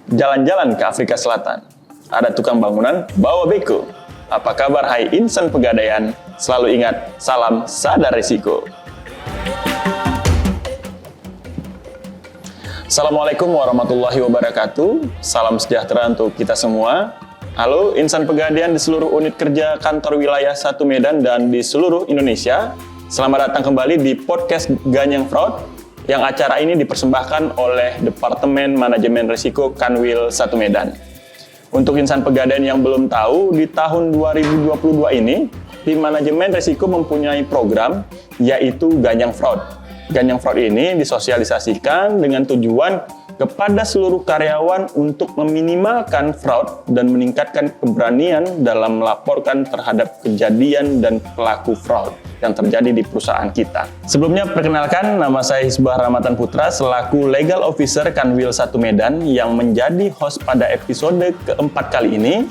jalan-jalan ke Afrika Selatan. Ada tukang bangunan bawa beko. Apa kabar hai insan pegadaian? Selalu ingat, salam sadar risiko. Assalamualaikum warahmatullahi wabarakatuh. Salam sejahtera untuk kita semua. Halo insan pegadaian di seluruh unit kerja kantor wilayah 1 Medan dan di seluruh Indonesia. Selamat datang kembali di podcast Ganyang Fraud, yang acara ini dipersembahkan oleh Departemen Manajemen Risiko Kanwil 1 Medan. Untuk insan pegadaian yang belum tahu, di tahun 2022 ini, tim manajemen risiko mempunyai program yaitu Ganyang Fraud. Ganyang Fraud ini disosialisasikan dengan tujuan kepada seluruh karyawan untuk meminimalkan fraud dan meningkatkan keberanian dalam melaporkan terhadap kejadian dan pelaku fraud yang terjadi di perusahaan kita. Sebelumnya, perkenalkan, nama saya Hisbah Rahmatan Putra selaku Legal Officer Kanwil 1 Medan yang menjadi host pada episode keempat kali ini.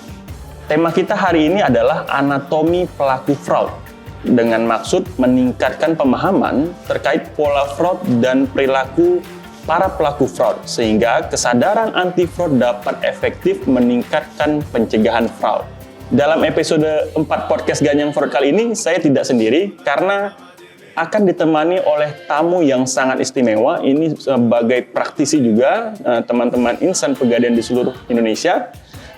Tema kita hari ini adalah anatomi pelaku fraud, dengan maksud meningkatkan pemahaman terkait pola fraud dan perilaku para pelaku fraud, sehingga kesadaran anti-fraud dapat efektif meningkatkan pencegahan fraud. Dalam episode 4 podcast Ganyang Fraud kali ini, saya tidak sendiri karena akan ditemani oleh tamu yang sangat istimewa. Ini sebagai praktisi juga, teman-teman insan pegadaian di seluruh Indonesia.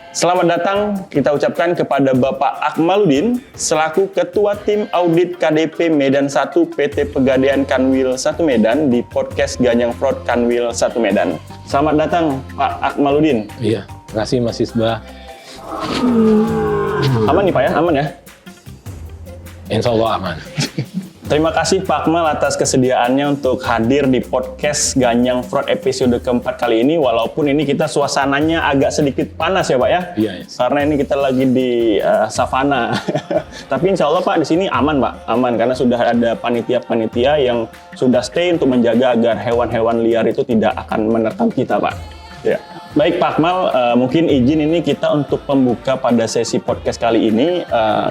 Selamat datang kita ucapkan kepada Bapak Akmaluddin selaku Ketua Tim Audit KDP Medan 1 PT Pegadaian Kanwil 1 Medan di podcast Ganyang Fraud Kanwil 1 Medan. Selamat datang Pak Akmaluddin. Iya, terima kasih Mas Hisbah. Aman nih Pak ya? Aman ya? Insya Allah aman. Terima kasih Pak Akmal atas kesediaannya untuk hadir di podcast Ganyang Fraud episode keempat kali ini. Walaupun ini kita suasananya agak sedikit panas ya Pak ya? Iya. Karena ini kita lagi di savana. Tapi insya Allah Pak di sini aman Pak, aman karena sudah ada panitia-panitia yang sudah stay untuk menjaga agar hewan-hewan liar itu tidak akan menerkam kita Pak. Ya. Baik Pak Akmal, mungkin izin ini kita untuk pembuka pada sesi podcast kali ini.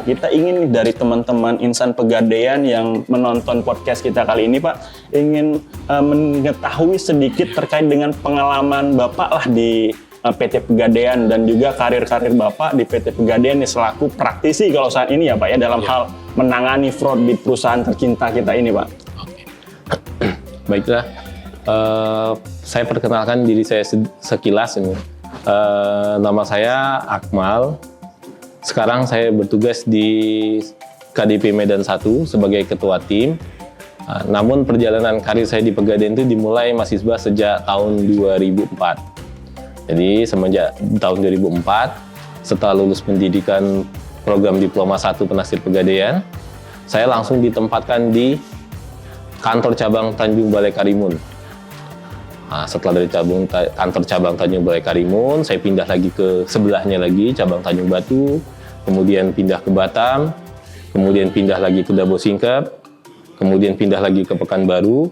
Kita ingin dari teman-teman insan pegadaian yang menonton podcast kita kali ini Pak, ingin mengetahui sedikit terkait dengan pengalaman Bapak lah di PT Pegadaian dan juga karir-karir Bapak di PT Pegadaian selaku praktisi kalau saat ini ya Pak ya, dalam hal menangani fraud di perusahaan tercinta kita ini Pak. Oke. Baiklah. Saya perkenalkan diri saya sekilas ini. Nama saya Akmal. Sekarang saya bertugas di KDP Medan 1 sebagai ketua tim. Namun perjalanan karir saya di Pegadaian itu dimulai Mas Hisbah sejak tahun 2004. Jadi semenjak tahun 2004, setelah lulus pendidikan program Diploma 1 Penasihat Pegadaian, saya langsung ditempatkan di kantor cabang Tanjung Balai Karimun. Nah, setelah dari kantor cabang Tanjung Balai Karimun, saya pindah lagi ke sebelahnya lagi, cabang Tanjung Batu, kemudian pindah ke Batam, kemudian pindah lagi ke Dabo Singkep, kemudian pindah lagi ke Pekanbaru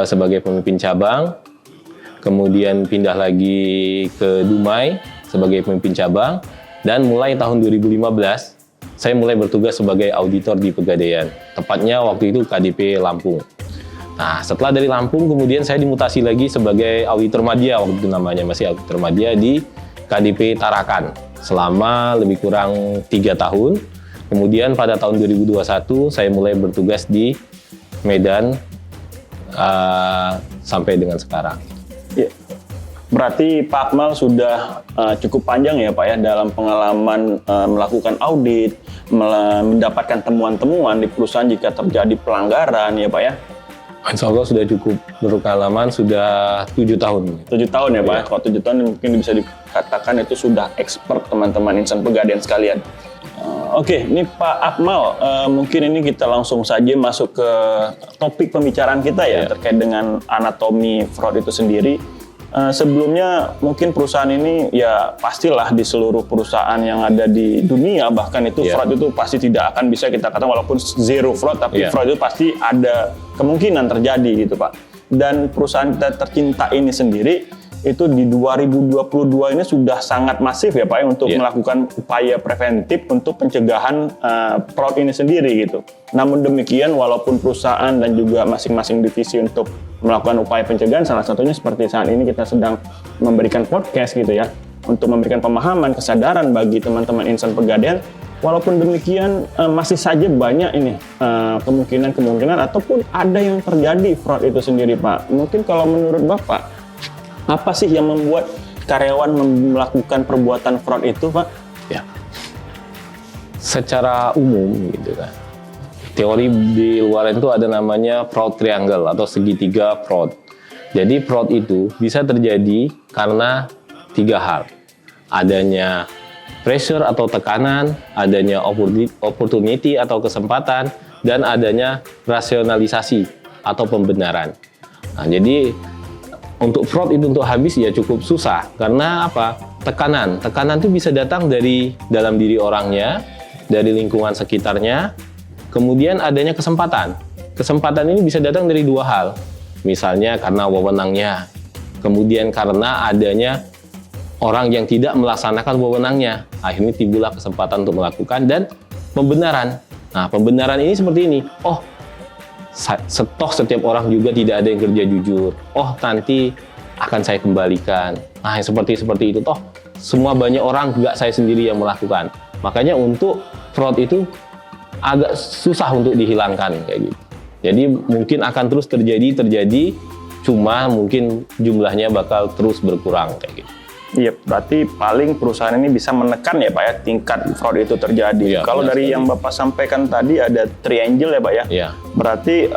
sebagai pemimpin cabang, kemudian pindah lagi ke Dumai sebagai pemimpin cabang, dan mulai tahun 2015, saya mulai bertugas sebagai auditor di Pegadaian, tepatnya waktu itu KDP Lampung. Nah, setelah dari Lampung, kemudian saya dimutasi lagi sebagai auditor media, waktu itu namanya masih auditor media di KDP Tarakan selama lebih kurang 3 tahun. Kemudian pada tahun 2021, saya mulai bertugas di Medan sampai dengan sekarang. Ya. Berarti Pak Akmal sudah cukup panjang ya Pak ya dalam pengalaman melakukan audit, mendapatkan temuan-temuan di perusahaan jika terjadi pelanggaran ya Pak ya? Insya Allah sudah cukup berpengalaman, sudah 7 tahun. 7 tahun ya Pak? Ya. Kalau 7 tahun mungkin bisa dikatakan itu sudah expert teman-teman insan pegadaian sekalian. Oke, ini Pak Akmal, mungkin ini kita langsung saja masuk ke topik pembicaraan kita ya, terkait dengan anatomi fraud itu sendiri. Sebelumnya mungkin perusahaan ini ya pastilah di seluruh perusahaan yang ada di dunia bahkan itu fraud itu pasti tidak akan bisa kita katakan walaupun zero fraud tapi fraud itu pasti ada kemungkinan terjadi gitu Pak. Dan perusahaan kita tercinta ini sendiri itu di 2022 ini sudah sangat masif ya Pak ya, untuk melakukan upaya preventif untuk pencegahan fraud ini sendiri gitu. Namun demikian, walaupun perusahaan dan juga masing-masing divisi untuk melakukan upaya pencegahan, salah satunya seperti saat ini kita sedang memberikan podcast gitu ya, untuk memberikan pemahaman, kesadaran bagi teman-teman insan Pegadaian. Walaupun demikian, masih saja banyak ini kemungkinan ataupun ada yang terjadi fraud itu sendiri Pak. Mungkin kalau menurut Bapak, apa sih yang membuat karyawan melakukan perbuatan fraud itu Pak? Ya, secara umum gitu kan, teori di luar itu ada namanya fraud triangle atau segitiga fraud. Jadi fraud itu bisa terjadi karena 3 hal. Adanya pressure atau tekanan, adanya opportunity atau kesempatan, dan adanya rasionalisasi atau pembenaran. Nah, jadi untuk fraud itu untuk habis ya cukup susah. Karena apa? Tekanan itu bisa datang dari dalam diri orangnya, dari lingkungan sekitarnya. Kemudian adanya kesempatan. Kesempatan ini bisa datang dari 2 hal. Misalnya karena wewenangnya. Kemudian karena adanya orang yang tidak melaksanakan wewenangnya. Akhirnya timbullah kesempatan untuk melakukan, dan pembenaran. Nah, pembenaran ini seperti ini. Oh, setiap orang juga tidak ada yang kerja jujur. Oh, nanti akan saya kembalikan. Nah, seperti itu. Toh, semua banyak orang, nggak saya sendiri yang melakukan. Makanya untuk fraud itu agak susah untuk dihilangkan kayak gitu. Jadi mungkin akan terus terjadi, cuma mungkin jumlahnya bakal terus berkurang kayak gitu. Iya, berarti paling perusahaan ini bisa menekan ya Pak ya tingkat fraud itu terjadi. Iya, kalau dari yang Bapak sampaikan tadi ada triangle ya Pak ya. Iya. Berarti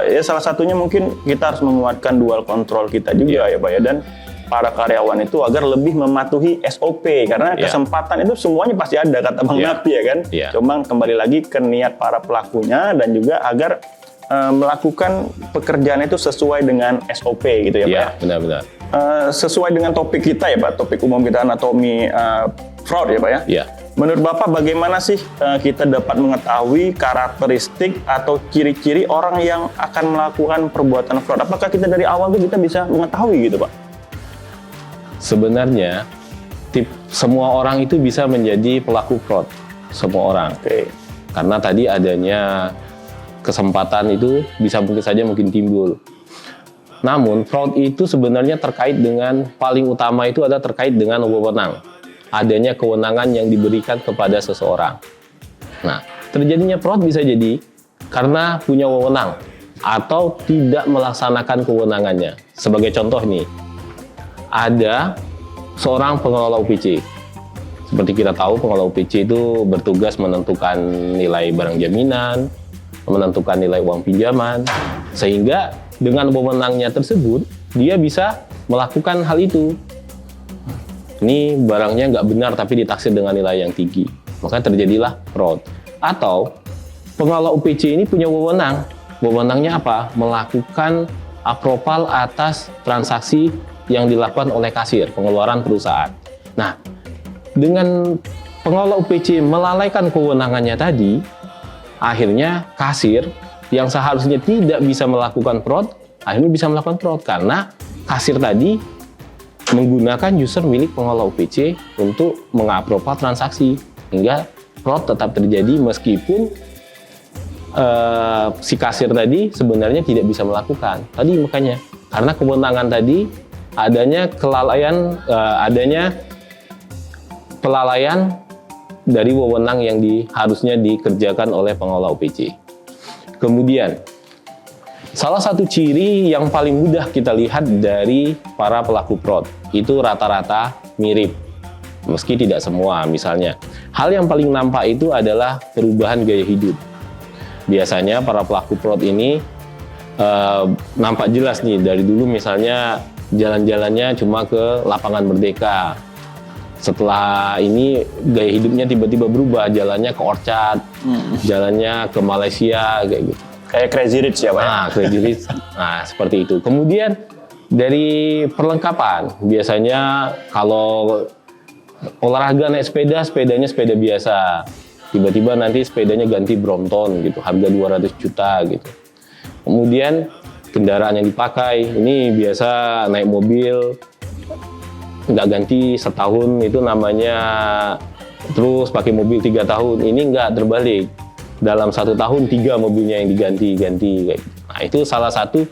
ya salah satunya mungkin kita harus menguatkan dual control kita juga ya Pak ya, dan para karyawan itu agar lebih mematuhi SOP, karena kesempatan itu semuanya pasti ada kata Bang Napi ya kan. Cuma kembali lagi ke niat para pelakunya dan juga agar melakukan pekerjaan itu sesuai dengan SOP gitu ya Pak. Iya, benar-benar. Sesuai dengan topik kita ya Pak, topik umum kita anatomi fraud ya Pak ya. Iya. Menurut Bapak bagaimana sih kita dapat mengetahui karakteristik atau ciri-ciri orang yang akan melakukan perbuatan fraud? Apakah kita dari awal tuh kita bisa mengetahui gitu Pak? Sebenarnya semua orang itu bisa menjadi pelaku fraud, semua orang. Oke. Karena tadi adanya kesempatan itu mungkin timbul. Namun fraud itu sebenarnya terkait dengan paling utama itu adalah terkait dengan wewenang. Adanya kewenangan yang diberikan kepada seseorang. Nah, terjadinya fraud bisa jadi karena punya wewenang atau tidak melaksanakan kewenangannya. Sebagai contoh nih, ada seorang pengelola UPC. Seperti kita tahu, pengelola UPC itu bertugas menentukan nilai barang jaminan, menentukan nilai uang pinjaman, sehingga dengan wewenangnya tersebut dia bisa melakukan hal itu. Ini barangnya nggak benar tapi ditaksir dengan nilai yang tinggi, maka terjadilah fraud. Atau pengelola UPC ini punya wewenang. Wewenangnya apa? Melakukan approval atas transaksi yang dilakukan oleh kasir, pengeluaran perusahaan. Nah, dengan pengelola UPC melalaikan kewenangannya tadi, akhirnya kasir yang seharusnya tidak bisa melakukan fraud, akhirnya bisa melakukan fraud karena kasir tadi menggunakan user milik pengelola UPC untuk mengaproval transaksi, hingga fraud tetap terjadi meskipun si kasir tadi sebenarnya tidak bisa melakukan. Tadi makanya karena kewenangan tadi adanya kelalaian dari wewenang yang harusnya dikerjakan oleh pengelola UPC. Kemudian, salah satu ciri yang paling mudah kita lihat dari para pelaku fraud itu rata-rata mirip, meski tidak semua. Misalnya, hal yang paling nampak itu adalah perubahan gaya hidup. Biasanya para pelaku fraud ini nampak jelas nih dari dulu, misalnya jalan-jalannya cuma ke Lapangan Merdeka. Setelah ini gaya hidupnya tiba-tiba berubah, jalannya ke Orchard, jalannya ke Malaysia kayak gitu. Kayak Crazy Rich ya Pak? Nah, Crazy Rich. Nah, seperti itu. Kemudian dari perlengkapan, biasanya kalau olahraga naik sepeda, sepedanya sepeda biasa. Tiba-tiba nanti sepedanya ganti Brompton gitu, harga 200 juta gitu. Kemudian kendaraan yang dipakai, ini biasa naik mobil nggak ganti setahun itu namanya terus pakai mobil 3 tahun. Ini nggak, terbalik. Dalam 1 tahun 3 mobilnya yang diganti kayak gitu. Nah, itu salah satu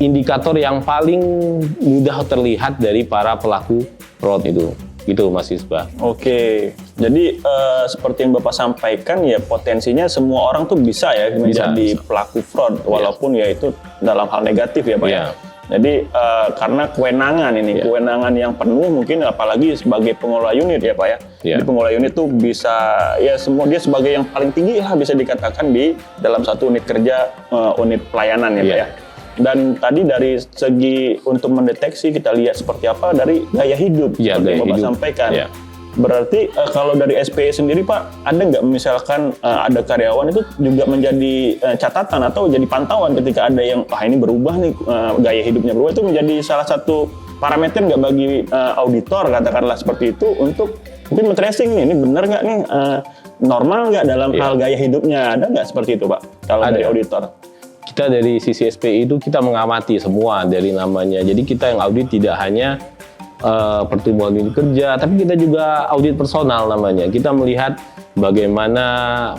indikator yang paling mudah terlihat dari para pelaku fraud itu. Gitu Mas Isbah. Oke, jadi seperti yang Bapak sampaikan ya, potensinya semua orang tuh bisa ya menjadi pelaku fraud, walaupun ya itu dalam hal negatif ya Pak ya. Jadi karena kewenangan ini, kewenangan yang penuh mungkin, apalagi sebagai pengelola unit ya Pak ya. Jadi pengelola unit tuh bisa ya semua, dia sebagai yang paling tinggi lah bisa dikatakan di dalam satu unit kerja, unit pelayanan ya Pak ya. Dan tadi dari segi untuk mendeteksi kita lihat seperti apa dari gaya hidup seperti yang Bapak sampaikan. Berarti kalau dari SPE sendiri Pak, ada nggak misalkan ada karyawan itu juga menjadi catatan atau jadi pantauan ketika ada yang ini berubah nih, gaya hidupnya berubah, itu menjadi salah satu parameter nggak bagi auditor katakanlah seperti itu untuk mungkin men-tracing nih, ini benar nggak nih, normal nggak dalam hal gaya hidupnya, ada nggak seperti itu Pak kalau dari auditor? Kita dari sisi SPI itu kita mengamati semua dari namanya. Jadi kita yang audit tidak hanya pertumbuhan unit kerja, tapi kita juga audit personal namanya. Kita melihat bagaimana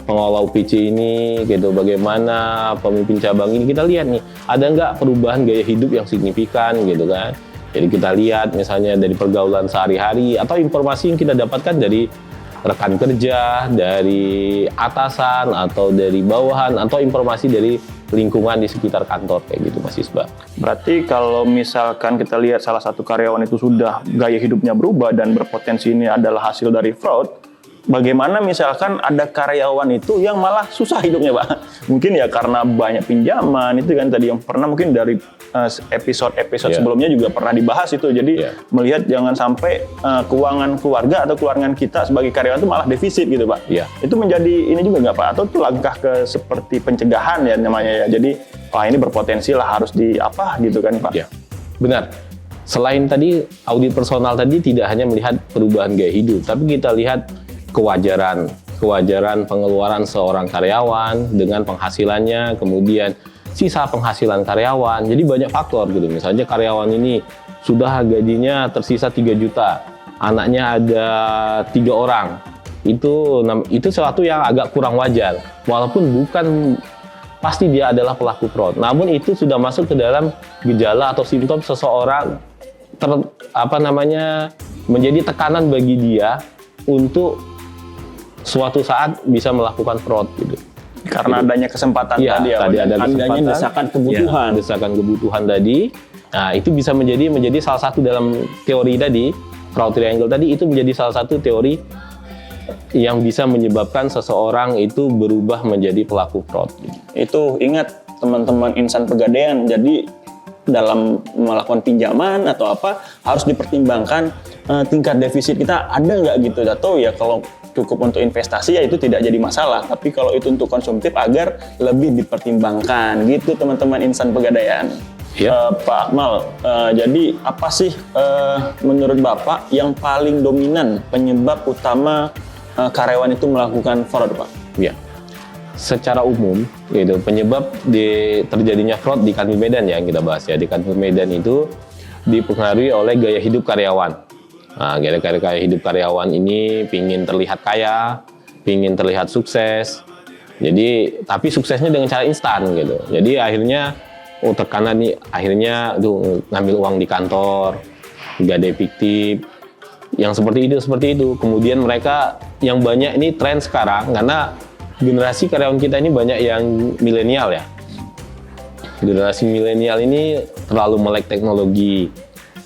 pengelola UPC ini, gitu, bagaimana pemimpin cabang ini. Kita lihat nih, ada nggak perubahan gaya hidup yang signifikan, gitu kan? Jadi kita lihat misalnya dari pergaulan sehari-hari atau informasi yang kita dapatkan dari rekan kerja, dari atasan atau dari bawahan atau informasi dari lingkungan di sekitar kantor kayak gitu Mas Isbah. Berarti kalau misalkan kita lihat salah satu karyawan itu sudah gaya hidupnya berubah dan berpotensi ini adalah hasil dari fraud, bagaimana misalkan ada karyawan itu yang malah susah hidupnya Pak? Mungkin ya karena banyak pinjaman itu kan tadi yang pernah mungkin dari episode sebelumnya juga pernah dibahas itu. Jadi melihat jangan sampai keuangan keluarga atau keuangan kita sebagai karyawan itu malah defisit gitu Pak. Itu menjadi ini juga nggak Pak? Atau itu langkah ke seperti pencegahan ya namanya ya. Jadi ini berpotensi lah harus di apa gitu kan Pak? Benar. Selain tadi audit personal tadi tidak hanya melihat perubahan gaya hidup, tapi kita lihat kewajaran pengeluaran seorang karyawan dengan penghasilannya, kemudian sisa penghasilan karyawan. Jadi banyak faktor gitu. Misalnya karyawan ini sudah gajinya tersisa 3 juta, anaknya ada 3 orang. Itu sesuatu yang agak kurang wajar. Walaupun bukan pasti dia adalah pelaku fraud. Namun itu sudah masuk ke dalam gejala atau simptom seseorang menjadi tekanan bagi dia untuk suatu saat bisa melakukan fraud gitu. Karena adanya kesempatan tadi ya, adanya desakan kebutuhan. Desakan kebutuhan tadi. Nah, itu bisa menjadi salah satu dalam teori tadi, fraud triangle tadi, itu menjadi salah satu teori yang bisa menyebabkan seseorang itu berubah menjadi pelaku fraud. Itu ingat teman-teman insan Pegadaian, jadi dalam melakukan pinjaman atau apa harus dipertimbangkan tingkat defisit kita ada nggak gitu, atau ya kalau cukup untuk investasi ya itu tidak jadi masalah, tapi kalau itu untuk konsumtif agar lebih dipertimbangkan gitu teman-teman insan Pegadaian. Pak Akmal, jadi apa sih menurut Bapak yang paling dominan penyebab utama karyawan itu melakukan fraud Pak? Secara umum gitu, penyebab terjadinya fraud di Kanwil Medan yang kita bahas ya, di Kanwil Medan itu dipengaruhi oleh gaya hidup karyawan. Nah, gaya hidup karyawan ini pingin terlihat kaya, pingin terlihat sukses. Jadi, tapi suksesnya dengan cara instan gitu. Jadi akhirnya tekanan nih, akhirnya ngambil uang di kantor, gadai fiktif, yang seperti itu. Kemudian mereka yang banyak ini tren sekarang karena generasi karyawan kita ini banyak yang milenial ya. Generasi milenial ini terlalu melek teknologi.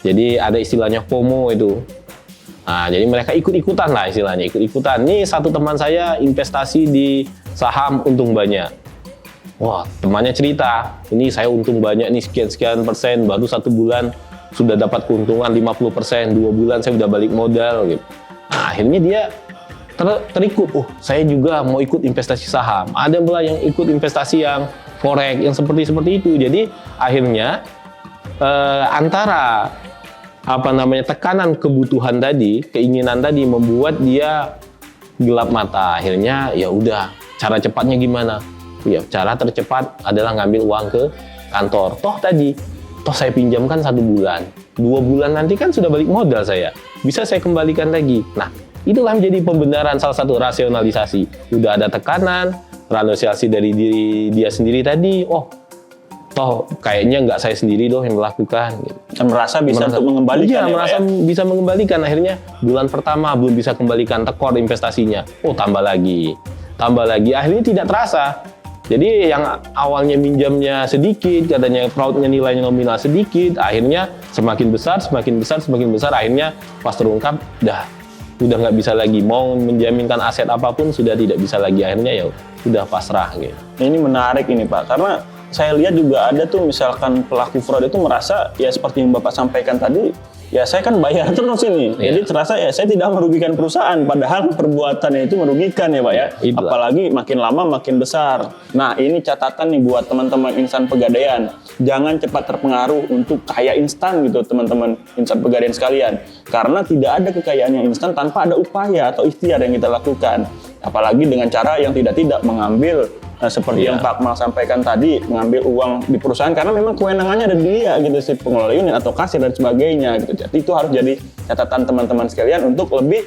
Jadi ada istilahnya FOMO itu. Nah, jadi mereka ikut-ikutan lah istilahnya, ikut-ikutan. Nih satu teman saya investasi di saham untung banyak. Wah, temannya cerita, ini saya untung banyak nih sekian-sekian persen, baru 1 bulan sudah dapat keuntungan 50%, 2 bulan saya udah balik modal gitu. Nah, akhirnya dia terikut, saya juga mau ikut investasi saham. Ada pula yang ikut investasi yang forex, yang seperti itu. Jadi akhirnya antara tekanan kebutuhan tadi, keinginan tadi membuat dia gelap mata. Akhirnya ya udah, cara cepatnya gimana? Ya, cara tercepat adalah ngambil uang ke kantor. Toh toh saya pinjamkan 1 bulan, 2 bulan nanti kan sudah balik modal saya, bisa saya kembalikan lagi. Nah, itulah menjadi pembenaran salah satu rasionalisasi. Udah ada tekanan, rasionalisasi dari diri dia sendiri tadi, oh toh kayaknya nggak saya sendiri doh yang melakukan. Dan merasa bisa untuk mengembalikan. Iya, merasa bisa mengembalikan. Akhirnya bulan pertama belum bisa kembalikan, tekor investasinya. Oh, tambah lagi. Akhirnya tidak terasa. Jadi yang awalnya minjamnya sedikit, katanya fraudnya nilainya nominal sedikit, akhirnya semakin besar. Akhirnya pas terungkap, udah nggak bisa lagi. Mau menjaminkan aset apapun sudah tidak bisa lagi. Akhirnya ya udah pasrah gitu. Ini menarik ini Pak, karena saya lihat juga ada tuh misalkan pelaku fraud itu merasa ya seperti yang Bapak sampaikan tadi, ya saya kan bayar terus ini. Jadi terasa ya saya tidak merugikan perusahaan, padahal perbuatannya itu merugikan ya Pak ya. Itulah. Apalagi makin lama makin besar. Nah ini catatan nih buat teman-teman insan pegadaian. Jangan cepat terpengaruh untuk kaya instan gitu teman-teman insan pegadaian sekalian. Karena tidak ada kekayaan yang instan tanpa ada upaya atau ikhtiar yang kita lakukan. Apalagi dengan cara yang tidak mengambil seperti yang Pak Akmal sampaikan tadi, mengambil uang di perusahaan karena memang kewenangannya ada di dia gitu, si pengelola unit atau kasir dan sebagainya gitu. Jadi itu harus jadi catatan teman-teman sekalian untuk lebih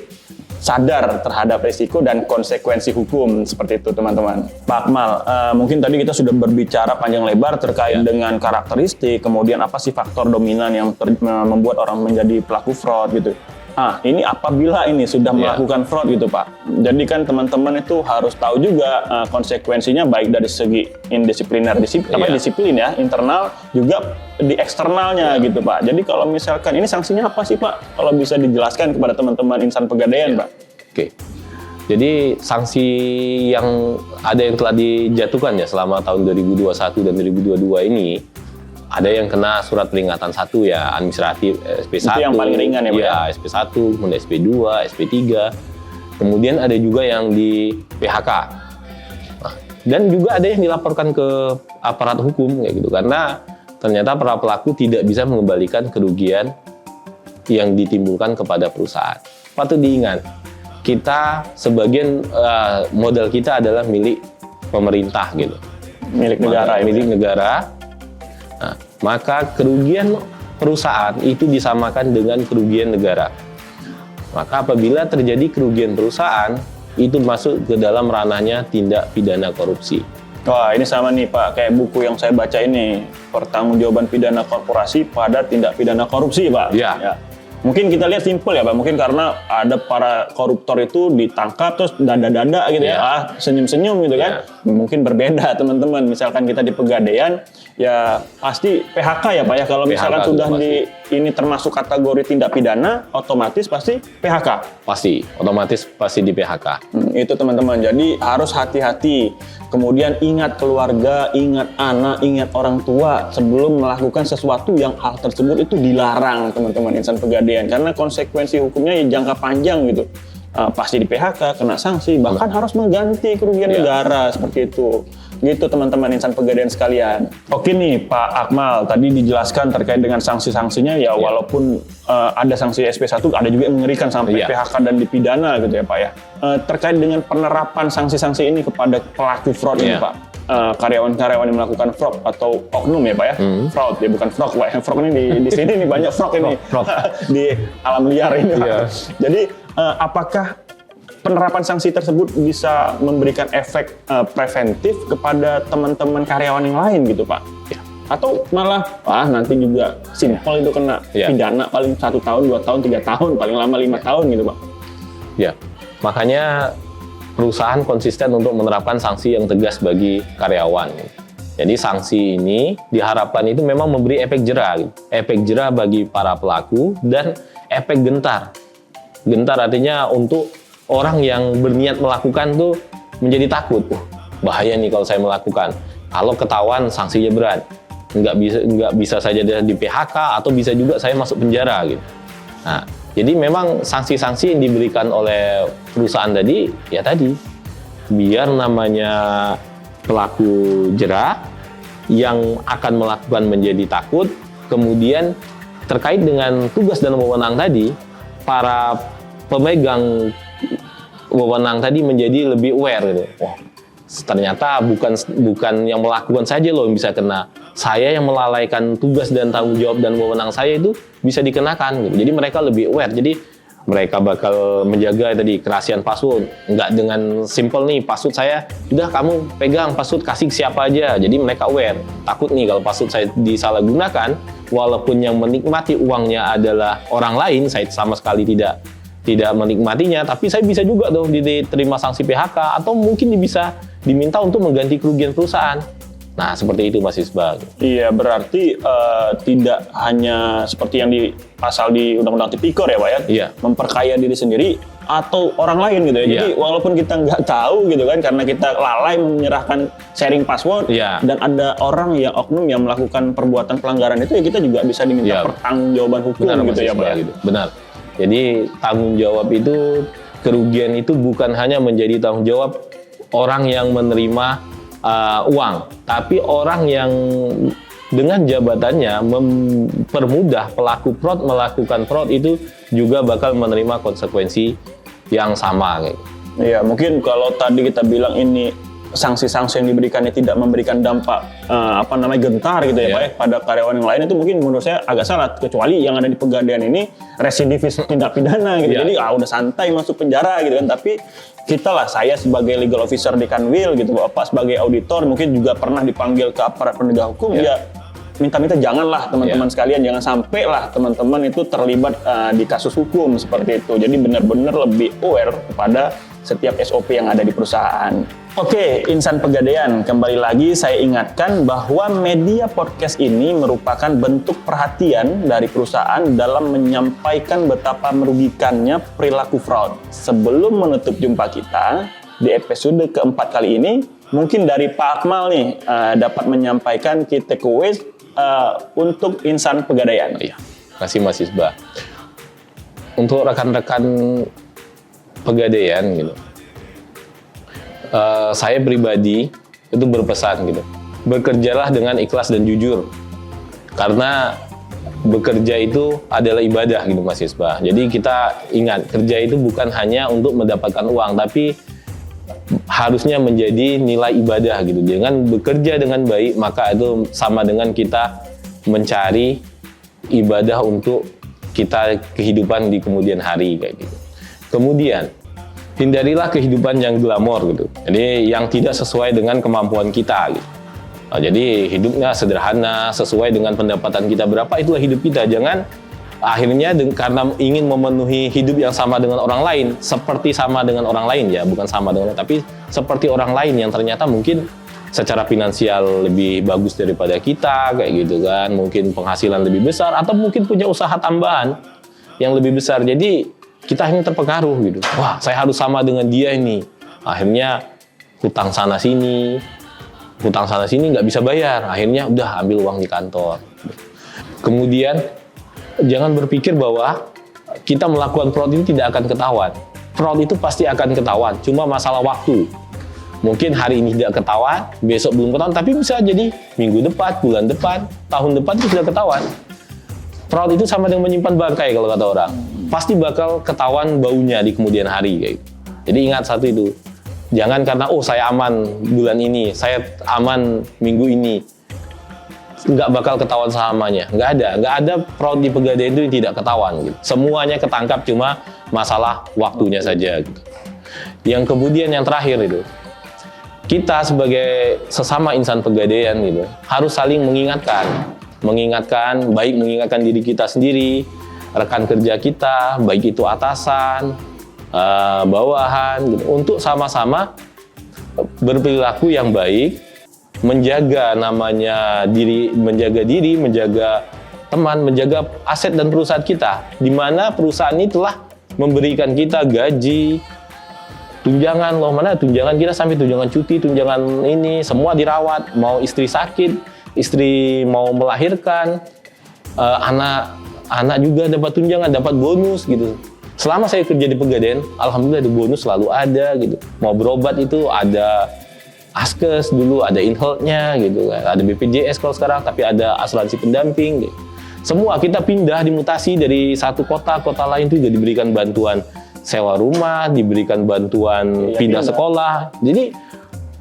sadar terhadap risiko dan konsekuensi hukum seperti itu teman-teman. Pak Akmal, mungkin tadi kita sudah berbicara panjang lebar terkait dengan karakteristik, kemudian apa sih faktor dominan yang membuat orang menjadi pelaku fraud gitu. Ini apabila ini sudah melakukan fraud gitu Pak. Jadi kan teman-teman itu harus tahu juga konsekuensinya baik dari segi indisipliner, disiplin ya, internal juga di eksternalnya gitu Pak. Jadi kalau misalkan ini sanksinya apa sih Pak? Kalau bisa dijelaskan kepada teman-teman insan pegadaian Pak. Oke. Jadi sanksi yang ada yang telah dijatuhkan ya selama tahun 2021 dan 2022 ini, ada yang kena surat peringatan 1 ya, administratif, SP1. Itu yang paling ringan ya Pak? Iya, SP1, kemudian SP2, SP3. Kemudian ada juga yang di PHK. Nah, dan juga ada yang dilaporkan ke aparat hukum kayak gitu. Karena ternyata para pelaku tidak bisa mengembalikan kerugian yang ditimbulkan kepada perusahaan. Patut diingat, kita sebagian modal kita adalah milik pemerintah gitu. Milik negara. Milik negara. Nah, maka kerugian perusahaan itu disamakan dengan kerugian negara. Maka apabila terjadi kerugian perusahaan, itu masuk ke dalam ranahnya tindak pidana korupsi. Wah, ini sama nih Pak, kayak buku yang saya baca ini, Pertanggungjawaban Pidana Korporasi pada Tindak Pidana Korupsi Pak. Ya. Mungkin kita lihat simpel ya Pak, mungkin karena ada para koruptor itu ditangkap terus dada-dada gitu ya, senyum-senyum gitu kan. Mungkin berbeda teman-teman, misalkan kita di pegadaian ya pasti PHK ya Pak ya, kalau misalkan sudah ini termasuk kategori tindak pidana, otomatis pasti PHK. Otomatis pasti di PHK. Itu teman-teman, jadi harus hati-hati. Kemudian ingat keluarga, ingat anak, ingat orang tua sebelum melakukan sesuatu yang hal tersebut itu dilarang teman-teman insan pegadaian. Karena konsekuensi hukumnya ya jangka panjang gitu. Pasti di PHK, kena sanksi, bahkan harus mengganti kerugian negara seperti itu. Gitu teman-teman insan pegadaian sekalian. Oke nih Pak Akmal, tadi dijelaskan terkait dengan sanksi-sanksinya ya, walaupun ada sanksi SP1, ada juga yang mengerikan sampai PHK dan dipidana gitu ya Pak ya. Terkait dengan penerapan sanksi-sanksi ini kepada pelaku fraud ini Pak. Karyawan-karyawan yang melakukan fraud atau oknum ya Pak ya. Fraud ya, bukan frog Pak. Frog ini di sini nih banyak frog ini. Di alam liar ini Pak. Jadi apakah penerapan sanksi tersebut bisa memberikan efek preventif kepada teman-teman karyawan yang lain gitu Pak? Atau malah nanti juga simpel itu kena pidana paling 1 tahun, 2 tahun, 3 tahun, paling lama 5 tahun gitu Pak? Ya, makanya perusahaan konsisten untuk menerapkan sanksi yang tegas bagi karyawan. Jadi sanksi ini diharapkan itu memang memberi efek jera, efek jera bagi para pelaku dan efek gentar. Gentar artinya untuk orang yang berniat melakukan tuh menjadi takut. Bahaya nih kalau saya melakukan. Kalau ketahuan sanksinya berat. Nggak bisa saja di PHK atau bisa juga saya masuk penjara gitu. Nah, jadi memang sanksi-sanksi yang diberikan oleh perusahaan tadi, ya tadi, biar namanya pelaku jera yang akan melakukan menjadi takut, kemudian terkait dengan tugas dan wewenang tadi, para pemegang wewenang tadi menjadi lebih aware gitu. Wah, ternyata bukan yang melakukan saja loh yang bisa kena. Saya yang melalaikan tugas dan tanggung jawab dan wewenang saya itu bisa dikenakan gitu. Jadi mereka lebih aware. Jadi mereka bakal menjaga tadi kerahasiaan password. Nggak dengan simple nih, password saya udah kamu pegang, password kasih siapa aja. Jadi mereka aware. Takut nih kalau password saya disalahgunakan, walaupun yang menikmati uangnya adalah orang lain, saya sama sekali tidak menikmatinya, tapi saya bisa juga tuh diterima sanksi PHK atau mungkin bisa diminta untuk mengganti kerugian perusahaan. Nah, seperti itu Mas Isbah. Iya, berarti tidak hanya seperti yang di pasal di Undang-Undang Tipikor ya Pak ya, Iya. memperkaya diri sendiri atau orang lain gitu ya. Iya. Jadi walaupun kita nggak tahu gitu kan, karena kita lalai menyerahkan sharing password, Iya. dan ada orang yang oknum yang melakukan perbuatan pelanggaran itu, ya kita juga bisa diminta Iya. pertanggungjawaban hukum Benar gitu Mas ya Pak. Isbah, gitu. Benar. Jadi tanggung jawab itu, kerugian itu bukan hanya menjadi tanggung jawab orang yang menerima uang, tapi orang yang dengan jabatannya mempermudah pelaku fraud melakukan fraud itu juga bakal menerima konsekuensi yang sama. Iya, mungkin kalau tadi kita bilang ini sanksi-sanksi yang diberikannya tidak memberikan dampak gentar gitu ya Iya. Pak ya, pada karyawan yang lain, itu mungkin menurut saya agak salah, kecuali yang ada di Pegadaian ini residivis tindak pidana gitu. Iya. Jadi udah santai masuk penjara gitu kan, tapi kita lah, saya sebagai legal officer di Kanwil gitu, Bapak sebagai auditor mungkin juga pernah dipanggil ke aparat penegak hukum, Iya. ya minta-minta janganlah teman-teman Iya. sekalian, jangan sampai lah teman-teman itu terlibat di kasus hukum seperti itu. Jadi benar-benar lebih aware kepada setiap SOP yang ada di perusahaan. Oke, Insan Pegadaian, kembali lagi saya ingatkan bahwa media podcast ini merupakan bentuk perhatian dari perusahaan dalam menyampaikan betapa merugikannya perilaku fraud. Sebelum menutup jumpa kita di episode keempat kali ini, mungkin dari Pak Akmal nih dapat menyampaikan key takeaways untuk Insan Pegadaian. Iya, kasih Mas Isbah. Untuk rekan-rekan Pegadaian gitu, saya pribadi itu berpesan gitu, bekerjalah dengan ikhlas dan jujur, karena bekerja itu adalah ibadah gitu Mas Isbah. Jadi kita ingat, kerja itu bukan hanya untuk mendapatkan uang, tapi harusnya menjadi nilai ibadah gitu. Dengan bekerja dengan baik, maka itu sama dengan kita mencari ibadah untuk kita kehidupan di kemudian hari kayak gitu. Kemudian hindarilah kehidupan yang glamor gitu. Jadi yang tidak sesuai dengan kemampuan kita gitu. Nah, jadi hidupnya sederhana, sesuai dengan pendapatan kita berapa, itulah hidup kita. Jangan akhirnya karena ingin memenuhi hidup yang sama dengan orang lain, seperti sama dengan orang lain ya, bukan sama dengan, tapi seperti orang lain yang ternyata mungkin secara finansial lebih bagus daripada kita kayak gitu kan, mungkin penghasilan lebih besar atau mungkin punya usaha tambahan yang lebih besar. Jadi kita akhirnya terpengaruh gitu. Wah, saya harus sama dengan dia ini. Akhirnya hutang sana sini nggak bisa bayar. Akhirnya udah ambil uang di kantor. Kemudian jangan berpikir bahwa kita melakukan fraud ini tidak akan ketahuan. Fraud itu pasti akan ketahuan, cuma masalah waktu. Mungkin hari ini tidak ketahuan, besok belum ketahuan, tapi bisa jadi minggu depan, bulan depan, tahun depan itu sudah ketahuan. Fraud itu sama dengan menyimpan bangkai kalau kata orang. Pasti bakal ketahuan baunya di kemudian hari kayak gitu. Jadi ingat satu itu. Jangan karena saya aman bulan ini, saya aman minggu ini, nggak bakal ketahuan samanya. Nggak ada fraud di Pegadaian itu yang tidak ketahuan gitu. Semuanya ketangkap, cuma masalah waktunya saja gitu. Yang kemudian yang terakhir itu, kita sebagai sesama insan Pegadaian gitu harus saling mengingatkan, baik mengingatkan diri kita sendiri, rekan kerja kita, baik itu atasan, bawahan, gitu, untuk sama-sama berperilaku yang baik, menjaga diri, menjaga teman, menjaga aset dan perusahaan kita, di mana perusahaan ini telah memberikan kita gaji, tunjangan, tunjangan kita sampai tunjangan cuti, tunjangan ini semua dirawat, mau istri sakit, istri mau melahirkan, anak juga dapat tunjangan, dapat bonus gitu. Selama saya kerja di Pegadaian, alhamdulillah ada bonus selalu ada gitu. Mau berobat itu ada Askes dulu, ada InHealth-nya gitu kan. Ada BPJS kalau sekarang, tapi ada asuransi pendamping gitu. Semua kita pindah, dimutasi dari satu kota lain itu juga diberikan bantuan sewa rumah, diberikan bantuan pindah sekolah. Jadi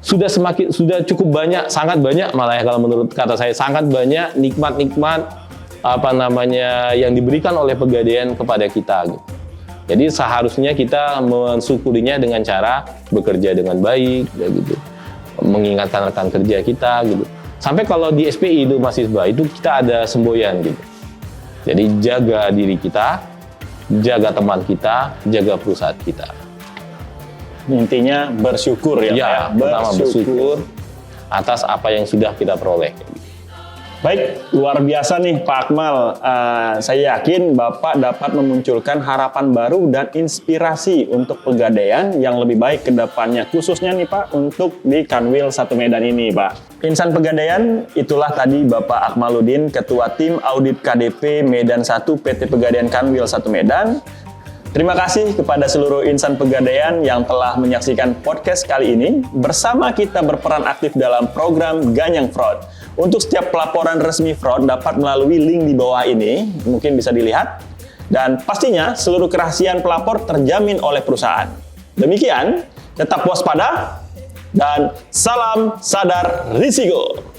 sudah cukup banyak, sangat banyak malah ya kalau menurut kata saya, sangat banyak nikmat-nikmat yang diberikan oleh Pegadaian kepada kita gitu. Jadi seharusnya kita mensyukurinya dengan cara bekerja dengan baik ya gitu. Mengingatkan rekan kerja kita gitu. Sampai kalau di SPI itu mahasiswa itu kita ada semboyan gitu. Jadi jaga diri kita, jaga teman kita, jaga perusahaan kita. Intinya bersyukur ya, Pak ya. Pertama bersyukur atas apa yang sudah kita peroleh. Baik, luar biasa nih Pak Akmal. Saya yakin Bapak dapat memunculkan harapan baru dan inspirasi untuk Pegadaian yang lebih baik ke depannya. Khususnya nih Pak, untuk di Kanwil 1 Medan ini Pak. Insan Pegadaian, itulah tadi Bapak Akmaluddin, Ketua Tim Audit KDP Medan 1 PT Pegadaian Kanwil 1 Medan. Terima kasih kepada seluruh insan Pegadaian yang telah menyaksikan podcast kali ini. Bersama kita berperan aktif dalam program Ganyang Fraud. Untuk setiap pelaporan resmi fraud dapat melalui link di bawah ini, mungkin bisa dilihat. Dan pastinya seluruh kerahasiaan pelapor terjamin oleh perusahaan. Demikian, tetap waspada dan salam sadar risiko.